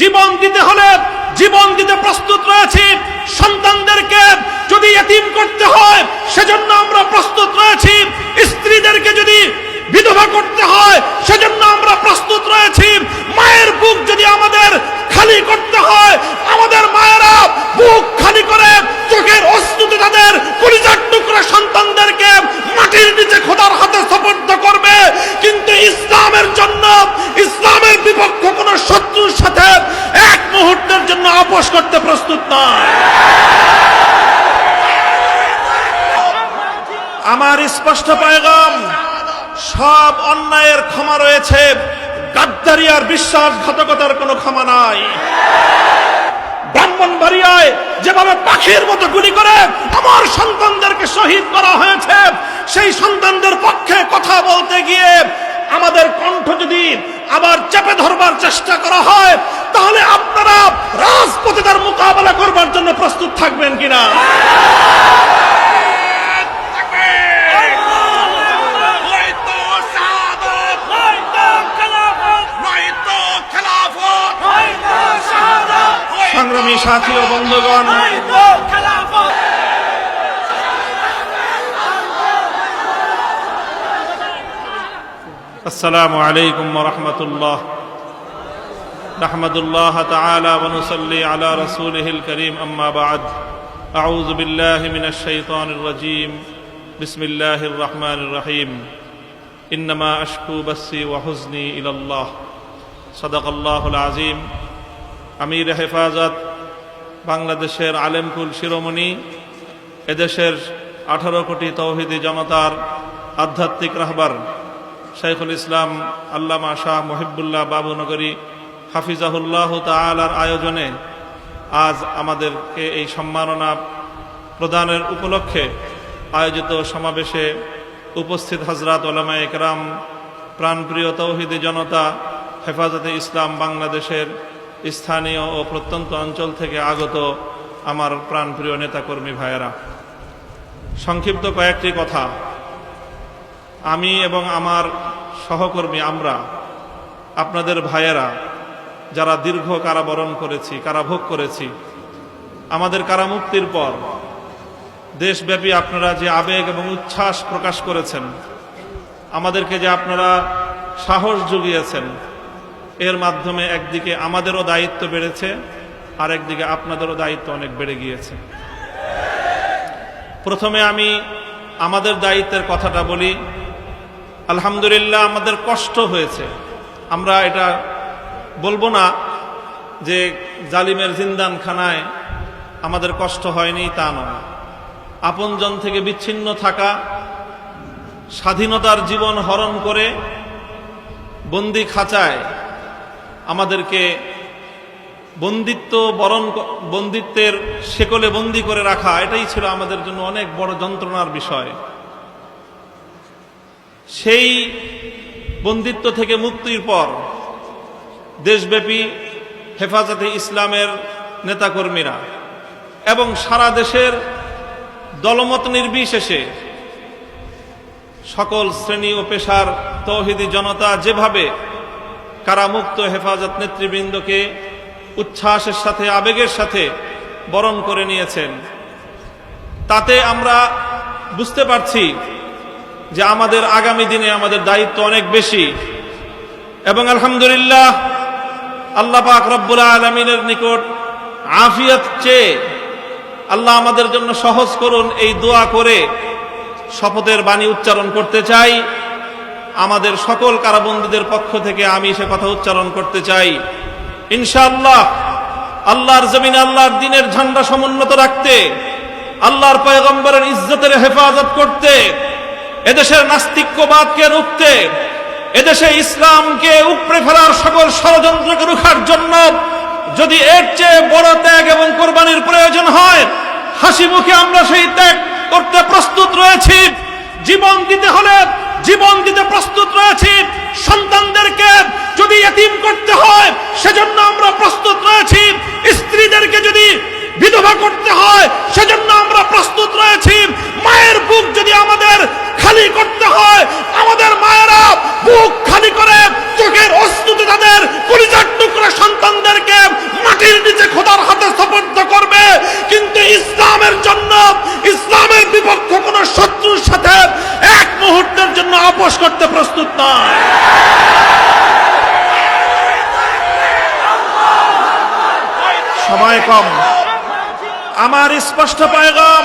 জীবন দিতে হলে জীবন দিতে প্রস্তুত রয়েছি। সন্তানদেরকে যদি এতিম করতে হয় সেজন্য আমরা প্রস্তুত রয়েছি। স্ত্রীদেরকে যদি বিধবা করতে হয় সেজন্য আমরা প্রস্তুত রয়েছি। মায়ের বুক যদি আমাদের খালি করতে হয়, আমাদের মায়েরা বুক খালি করে চোখের অশ্রুতে তাদের কলিজার টুকরা সন্তানদেরকে মাটির নিচে খোদার হাতে সুপর্দ করবে। কিন্তু ইসলামের জন্য, ইসলামের বিপক্ষ কোন শত্রুর সাথে এক মুহূর্তের জন্য আপোষ করতে প্রস্তুত নয়। আমার স্পষ্ট পয়গাম, সব অন্যায়ের ক্ষমা রয়েছে, গাদ্দারি আর বিশ্বাসঘাতকতার কোনো ক্ষমা নাই। ব্রাহ্মণবাড়িয়ায় যেভাবে পাখির মতো গুলি করে আমার সন্তানদেরকে শহীদ করা হয়েছে, সেই সন্তানদের পক্ষে কথা বলতে গিয়ে আমাদের কণ্ঠ যদি আবার চেপে ধরবার চেষ্টা করা হয়, তাহলে আপনারা রাজপথে তার মোকাবেলা করবার জন্য প্রস্তুত থাকবেন কিনা? সংগ্রামী সাথী ও বন্ধুগণ, আসসালামু আলাইকুম ওয়া রাহমাতুল্লাহ। নাহমাদুল্লাহ তাআলা ওয়া নুসাল্লি আলা রাসূলিহিল কারীম, আম্মা বা'দ। আউযু বিল্লাহি মিনাশ শাইতানির রাজীম। বিসমিল্লাহির রহমানির রহিম। ইন্নামা আশকু বাসসি ওয়া হুজনি ইলাল্লাহ। সাদাকাল্লাহুল আযীম। আমির হেফাজত, বাংলাদেশের আলেমকুল শিরোমণি, এদেশের 18 কোটি তৌহিদি জনতার আধ্যাত্মিক রাহবার শাইখুল ইসলাম আল্লামা শাহ মুহিবুল্লাহ বাবুনগরী হাফিজাহুল্লাহ তাআলার আয়োজনে আজ আমাদেরকে এই সম্মাননা প্রদানের উপলক্ষে আয়োজিত সমাবেশে উপস্থিত হযরত উলামায়ে কেরাম, প্রাণপ্রিয় তৌহিদি জনতা, হেফাজতে ইসলাম বাংলাদেশের স্থানীয় ও প্রত্যন্ত অঞ্চল থেকে আগত আমার প্রাণপ্রিয় নেতাকর্মী ভাইয়েরা, সংক্ষিপ্ত কয়েকটি কথা। আমি এবং আমার সহকর্মী, আমরা আপনাদের ভাইয়েরা যারা দীর্ঘ কারাবরণ করেছি, কারাভোগ করেছি, আমাদের কারামুক্তির পর দেশব্যাপী আপনারা যে আবেগ এবং উচ্ছ্বাস প্রকাশ করেছেন, আমাদেরকে যে আপনারা সাহস জুগিয়েছেন, এর মাধ্যমে একদিকে আমাদেরও দায়িত্ব বেড়েছে, আর একদিকে আপনাদেরও দায়িত্ব অনেক বেড়ে গিয়েছে। প্রথমে আমি আমাদের দায়িত্বের কথাটা বলি। আলহামদুলিল্লাহ, আমাদের কষ্ট হয়েছে। আমরা এটা বলবো না যে জালিমের জিন্দানখানায় আমাদের কষ্ট হয়নি, তা নয়। আপনজন থেকে বিচ্ছিন্ন থাকা, স্বাধীনতার জীবন হরণ করে বন্দি খাঁচায় আমাদেরকে বন্দিত্বের শেকলে বন্দী করে রাখা, এটাই ছিল আমাদের জন্য অনেক বড় যন্ত্রণার বিষয়। সেই বন্দিত্ব থেকে মুক্তির পর দেশব্যাপী হেফাজতে ইসলামের নেতাকর্মীরা এবং সারা দেশের দলমত নির্বিশেষে সকল শ্রেণী ও পেশার তৌহিদি জনতা যেভাবে কারামুক্ত হেফাজত নেতৃবৃন্দকে উচ্ছ্বাসের সাথে, আবেগের সাথে বরণ করে নিয়েছেন, তাতে আমরা বুঝতে পারছি যে আমাদের আগামী দিনে আমাদের দায়িত্ব অনেক বেশি। এবং আলহামদুলিল্লাহ, আল্লাহ পাক রব্বুল আলামিনের নিকট আফিয়ত চেয়ে আল্লাহ আমাদের জন্য সহজ করুন, এই দোয়া করে শপথের বাণী উচ্চারণ করতে চাই। আমাদের সকল কারাবন্দীদের পক্ষ থেকে আমি সে কথা উচ্চারণ করতে চাই। ইনশাআল্লাহ আল্লাহর জমিনে আল্লাহর দ্বীনের ঝান্ডা সমুন্নত রাখতে, আল্লাহর পয়গম্বরের ইজ্জতের হেফাজত করতে, এদেশের নাস্তিক্যবাদকে রুখতে, এদেশে ইসলামকে উপড়ে ফেলার সকল ষড়যন্ত্রকে রুখার জন্য যদি এর চেয়ে বড় ত্যাগ এবং কোরবানির প্রয়োজন হয়, হাসি মুখে আমরা সেই ত্যাগ করতে প্রস্তুত রয়েছি। জীবন দিতে হলে জীবন দিতে প্রস্তুত রয়েছি। সন্তানদেরকে যদি এতিম করতে হয় সেজন্য আমরা প্রস্তুত রয়েছি। স্ত্রীদেরকে যদি বিধবা করতে হয় সেজন্য আমরা প্রস্তুত রয়েছি। মায়ের বুক যদি আমাদের খালি করতে হয়, আমাদের মায়েরা বুক খালি করে চোখের অশ্রুতে তাদের কলিজার টুকরা সন্তানদেরকে আপোষ করতে প্রস্তুত নয়। সময় কম, আমার স্পষ্ট পয়গাম।